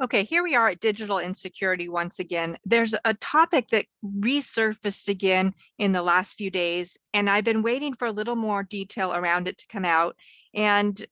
Okay, here we are at digital insecurity once again. There's a topic that resurfaced again in the last few days, and I've been waiting for a little more detail around it to come out, and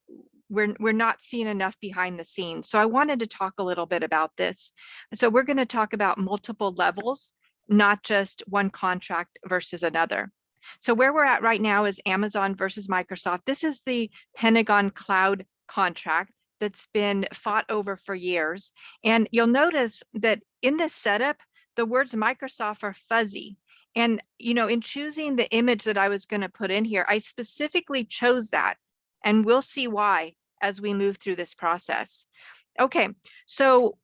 we're not seeing enough behind the scenes. So I wanted to talk a little bit about this. So we're going to talk about multiple levels, not just one contract versus another. So where we're at right now is Amazon versus Microsoft. This is the Pentagon cloud contract that's been fought over for years. And you'll notice that in this setup, the words Microsoft are fuzzy. And, in choosing the image that I was going to put in here, I specifically chose that. And we'll see why as we move through this process. Okay, so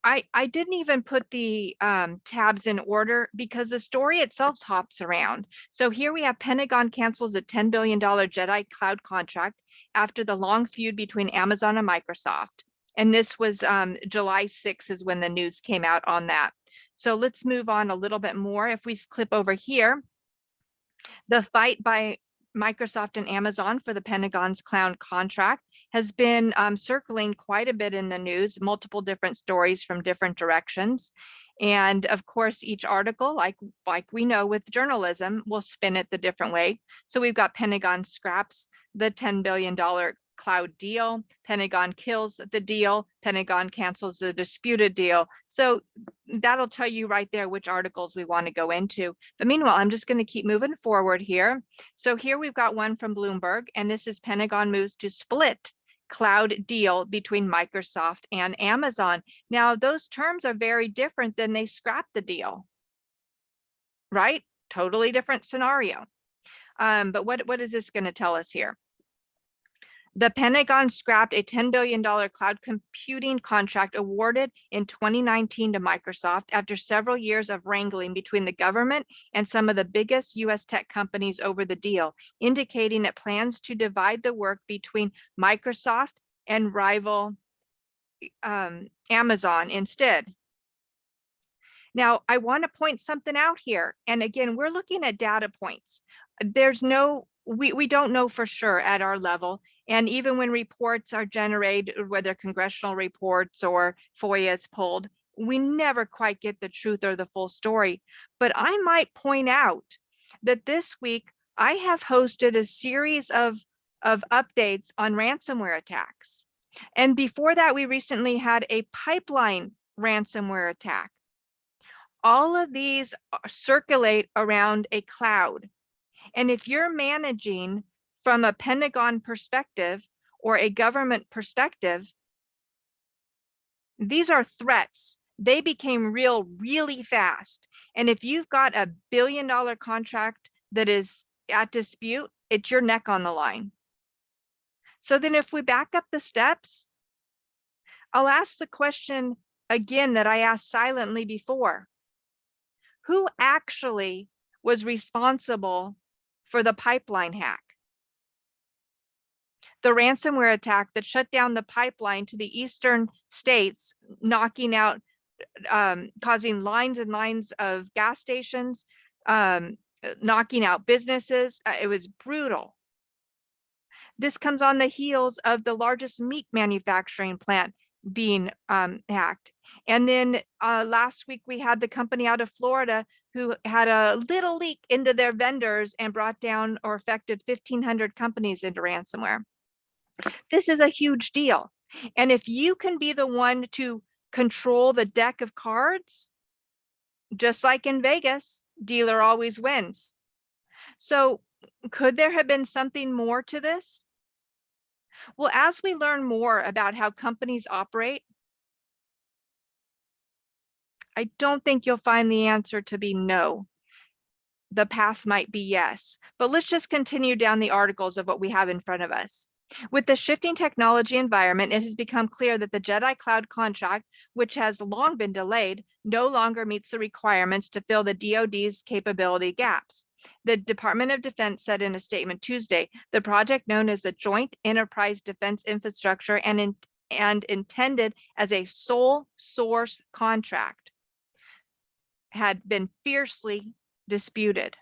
I didn't even put the tabs in order because the story itself hops around. So here we have Pentagon cancels a $10 billion Jedi cloud contract after the long feud between Amazon and Microsoft. And this was July 6th is when the news came out on that. So let's move on a little bit more. If we clip over here, the fight by Microsoft and Amazon for the Pentagon's cloud contract has been circling quite a bit in the news, multiple different stories from different directions. And of course, each article, like we know with journalism, will spin it the different way. So we've got Pentagon scraps the $10 billion cloud deal, Pentagon kills the deal, Pentagon cancels the disputed deal. So that'll tell you right there which articles we want to go into. But meanwhile, I'm just going to keep moving forward here. So here we've got one from Bloomberg, and this is Pentagon moves to split cloud deal between Microsoft and Amazon. Now, those terms are very different than they scrap the deal, right? Totally different scenario. But what is this going to tell us here? The Pentagon scrapped a $10 billion cloud computing contract awarded in 2019 to Microsoft after several years of wrangling between the government and some of the biggest US tech companies over the deal, indicating it plans to divide the work between Microsoft and rival Amazon instead. Now, I want to point something out here. And again, we're looking at data points. We don't know for sure at our level. And even when reports are generated, whether congressional reports or FOIA is pulled, we never quite get the truth or the full story. But I might point out that this week I have hosted a series of updates on ransomware attacks. And before that, we recently had a pipeline ransomware attack. All of these circulate around a cloud. And if you're managing from a Pentagon perspective or a government perspective, these are threats. They became real really fast. And if you've got a $1 billion contract that is at dispute, it's your neck on the line. So then if we back up the steps, I'll ask the question again that I asked silently before. Who actually was responsible for the pipeline hack? The ransomware attack that shut down the pipeline to the eastern states, knocking out, causing lines and lines of gas stations, knocking out businesses. It was brutal. This comes on the heels of the largest meat manufacturing plant being hacked. And then last week we had the company out of Florida who had a little leak into their vendors and brought down or affected 1,500 companies into ransomware. This is a huge deal. And if you can be the one to control the deck of cards, just like in Vegas, dealer always wins. So could there have been something more to this? Well, as we learn more about how companies operate, I don't think you'll find the answer to be no. The path might be yes, but let's just continue down the articles of what we have in front of us. With the shifting technology environment, it has become clear that the Jedi Cloud contract, which has long been delayed, no longer meets the requirements to fill the DoD's capability gaps. The Department of Defense said in a statement Tuesday, the project known as the Joint Enterprise Defense Infrastructure and intended as a sole source contract had been fiercely disputed.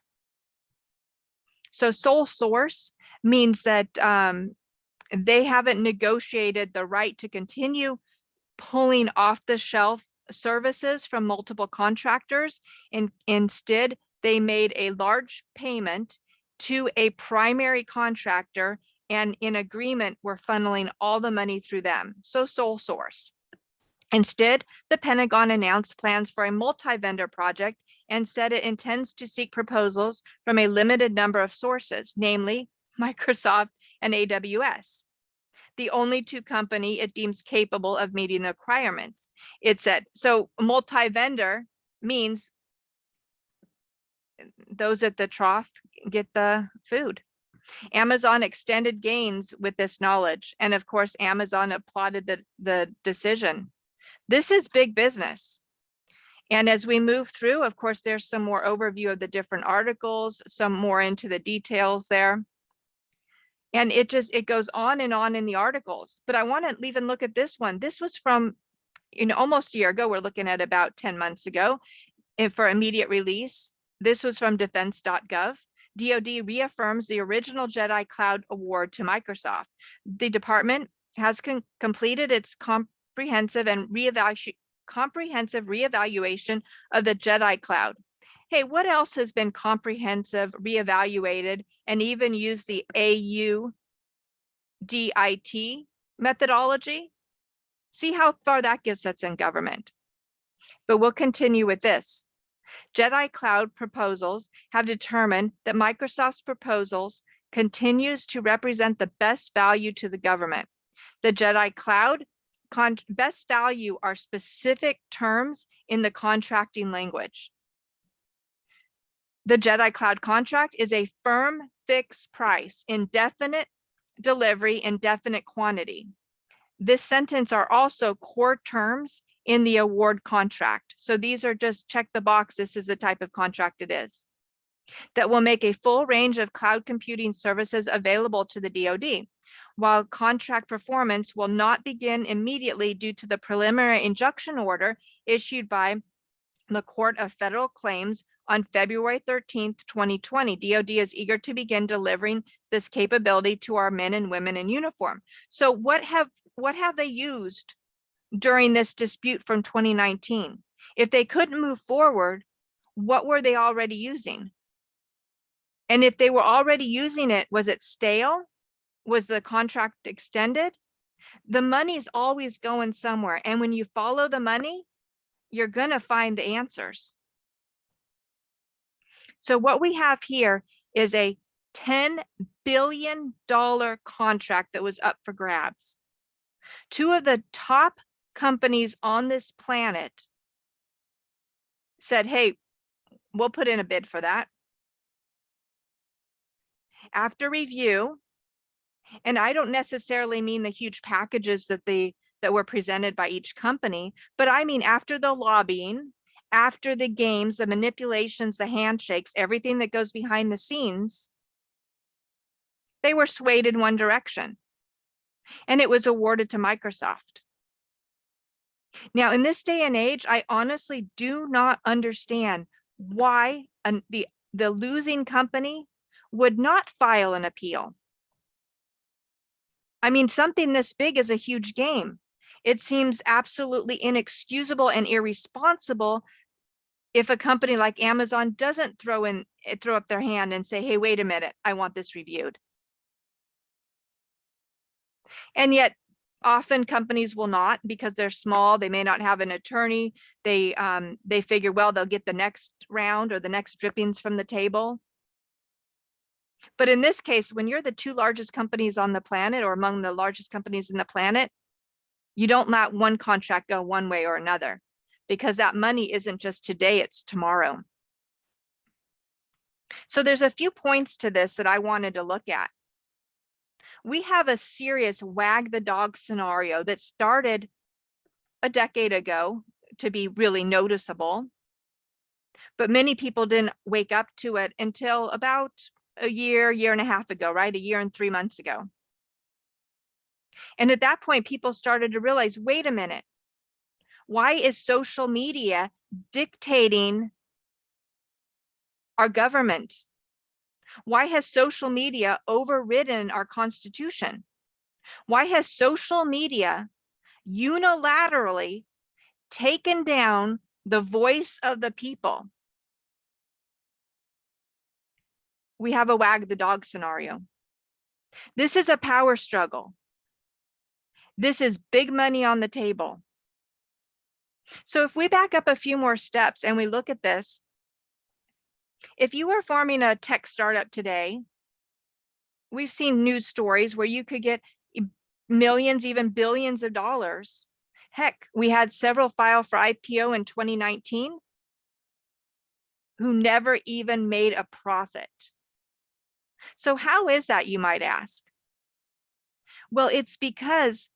So sole source means that they haven't negotiated the right to continue pulling off the shelf services from multiple contractors, and instead they made a large payment to a primary contractor, and in agreement we're funneling all the money through them. So sole source. Instead, the Pentagon announced plans for a multi-vendor project and said it intends to seek proposals from a limited number of sources, namely Microsoft and AWS, the only two companies it deems capable of meeting the requirements. It said, so multi-vendor means those at the trough get the food. Amazon extended gains with this knowledge. And of course, Amazon applauded the decision. This is big business. And as we move through, of course, there's some more overview of the different articles, some more into the details there. And it goes on in the articles. But I want to even look at this one. This was from, almost a year ago. We're looking at about 10 months ago for immediate release. This was from defense.gov. DoD reaffirms the original Jedi Cloud award to Microsoft. The department has completed its comprehensive reevaluation of the Jedi Cloud. Hey, what else has been comprehensive, reevaluated, and even used the AUDIT methodology? See how far that gets us in government. But we'll continue with this. Jedi Cloud proposals have determined that Microsoft's proposals continues to represent the best value to the government. The Jedi Cloud best value are specific terms in the contracting language. The Jedi Cloud contract is a firm fixed price, indefinite delivery, indefinite quantity. This sentence are also core terms in the award contract. So these are just check the box. This is the type of contract it is. That will make a full range of cloud computing services available to the DoD. While contract performance will not begin immediately due to the preliminary injunction order issued by the Court of Federal Claims on February 13th, 2020, DoD is eager to begin delivering this capability to our men and women in uniform. So what have they used during this dispute from 2019? If they couldn't move forward, what were they already using? And if they were already using it, was it stale? Was the contract extended? The money's always going somewhere. And when you follow the money, you're going to find the answers. So what we have here is a $10 billion contract that was up for grabs. Two of the top companies on this planet said, hey, we'll put in a bid for that. After review, and I don't necessarily mean the huge packages that were presented by each company, but I mean after the lobbying, after the games, the manipulations, the handshakes, everything that goes behind the scenes, they were swayed in one direction. And it was awarded to Microsoft. Now, in this day and age, I honestly do not understand why the losing company would not file an appeal. I mean, something this big is a huge game. It seems absolutely inexcusable and irresponsible if a company like Amazon doesn't throw up their hand and say, hey, wait a minute, I want this reviewed. And yet often companies will not, because they're small, they may not have an attorney. They figure, well, they'll get the next round or the next drippings from the table. But in this case, when you're the two largest companies on the planet or among the largest companies in the planet, you don't let one contract go one way or another, because that money isn't just today, it's tomorrow. So there's a few points to this that I wanted to look at. We have a serious wag the dog scenario that started a decade ago to be really noticeable, but many people didn't wake up to it until about a year and a half ago, right? A year and 3 months ago. And at that point, people started to realize, wait a minute, why is social media dictating our government? Why has social media overridden our Constitution? Why has social media unilaterally taken down the voice of the people. We have a wag the dog scenario. This is a power struggle. This is big money on the table. So if we back up a few more steps and we look at this, if you were forming a tech startup today, we've seen news stories where you could get millions, even billions of dollars. Heck, we had several file for IPO in 2019 who never even made a profit. So how is that, you might ask? Well, it's because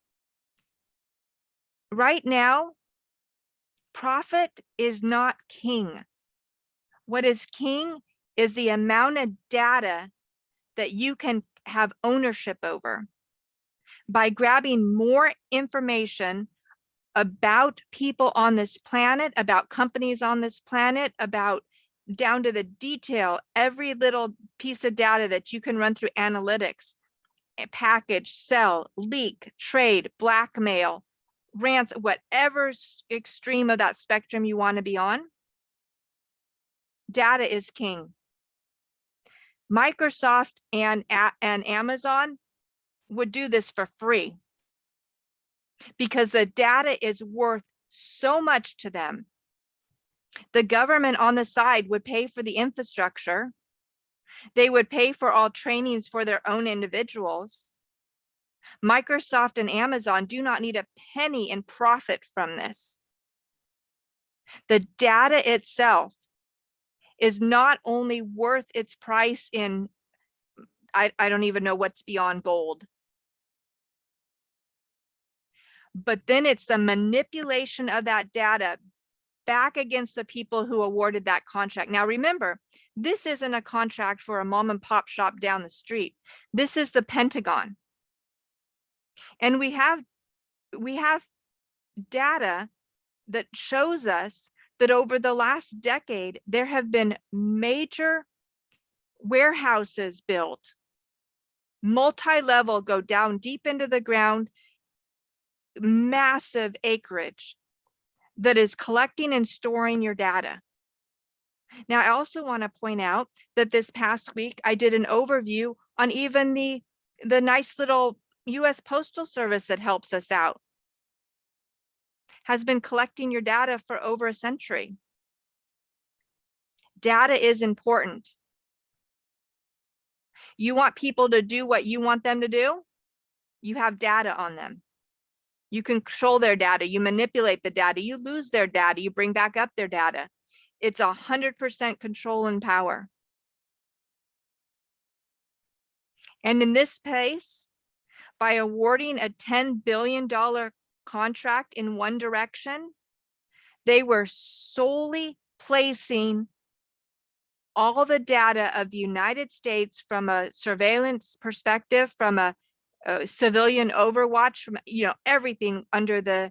right now, profit is not king. What is king is the amount of data that you can have ownership over. By grabbing more information about people on this planet, about companies on this planet, about down to the detail, every little piece of data that you can run through analytics, package, sell, leak, trade, blackmail, rants, whatever extreme of that spectrum you want to be on, data is king. Microsoft and Amazon would do this for free because the data is worth so much to them. The government on the side would pay for the infrastructure. They would pay for all trainings for their own individuals. Microsoft and Amazon do not need a penny in profit from this. The data itself is not only worth its price in, I don't even know what's beyond gold, but then it's the manipulation of that data back against the people who awarded that contract. Now, remember, this isn't a contract for a mom and pop shop down the street. This is the Pentagon. And we have data that shows us that over the last decade, there have been major warehouses built, multi-level, go down deep into the ground, massive acreage that is collecting and storing your data. Now, I also want to point out that this past week, I did an overview on even the nice little US Postal Service that helps us out, has been collecting your data for over a century. Data is important. You want people to do what you want them to do? You have data on them. You control their data, you manipulate the data, you lose their data, you bring back up their data. It's 100% control and power. And in this case, by awarding a $10 billion contract in one direction, they were solely placing all the data of the United States from a surveillance perspective, from a civilian overwatch, from everything under the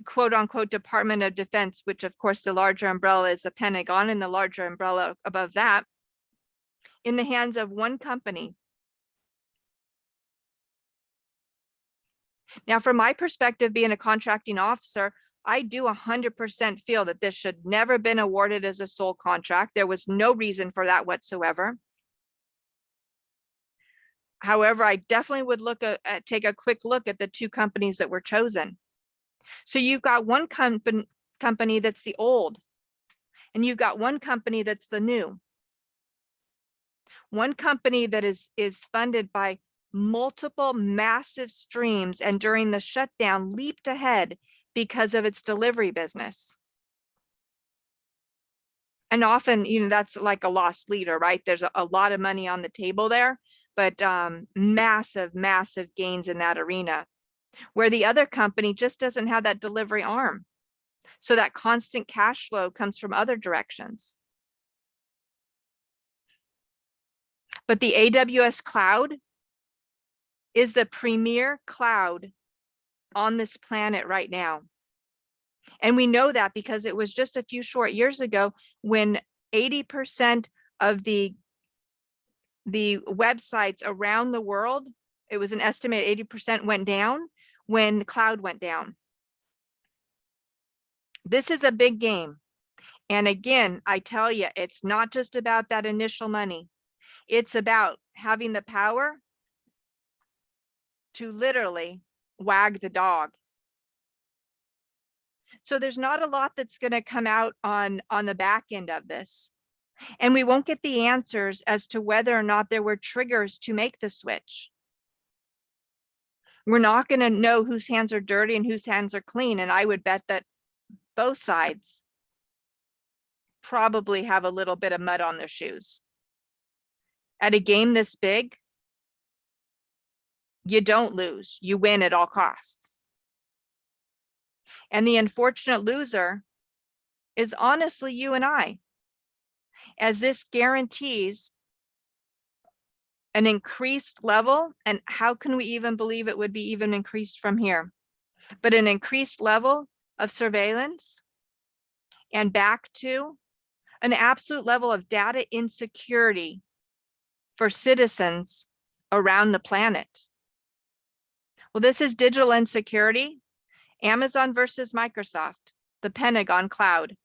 quote unquote Department of Defense, which of course the larger umbrella is the Pentagon, and the larger umbrella above that, in the hands of one company. Now, from my perspective, being a contracting officer, I do 100% feel that this should never been awarded as a sole contract. There was no reason for that whatsoever. However, I definitely would take a quick look at the two companies that were chosen. So you've got one company that's the old, and you've got one company that's the new. One company that is funded by multiple massive streams, and during the shutdown leaped ahead because of its delivery business. And often, that's like a lost leader, right? There's a lot of money on the table there, but massive, massive gains in that arena, where the other company just doesn't have that delivery arm. So that constant cash flow comes from other directions. But the AWS cloud is the premier cloud on this planet right now. And we know that because it was just a few short years ago when 80% of the websites around the world, it was an estimated 80% went down when the cloud went down. This is a big game. And again, I tell you, it's not just about that initial money. It's about having the power to literally wag the dog. So there's not a lot that's going to come out on the back end of this. And we won't get the answers as to whether or not there were triggers to make the switch. We're not going to know whose hands are dirty and whose hands are clean. And I would bet that both sides probably have a little bit of mud on their shoes. At a game this big, you don't lose, you win at all costs. And the unfortunate loser is honestly you and I, as this guarantees an increased level. And how can we even believe it would be even increased from here? But an increased level of surveillance and back to an absolute level of data insecurity for citizens around the planet. Well, this is digital insecurity, Amazon versus Microsoft, the Pentagon cloud.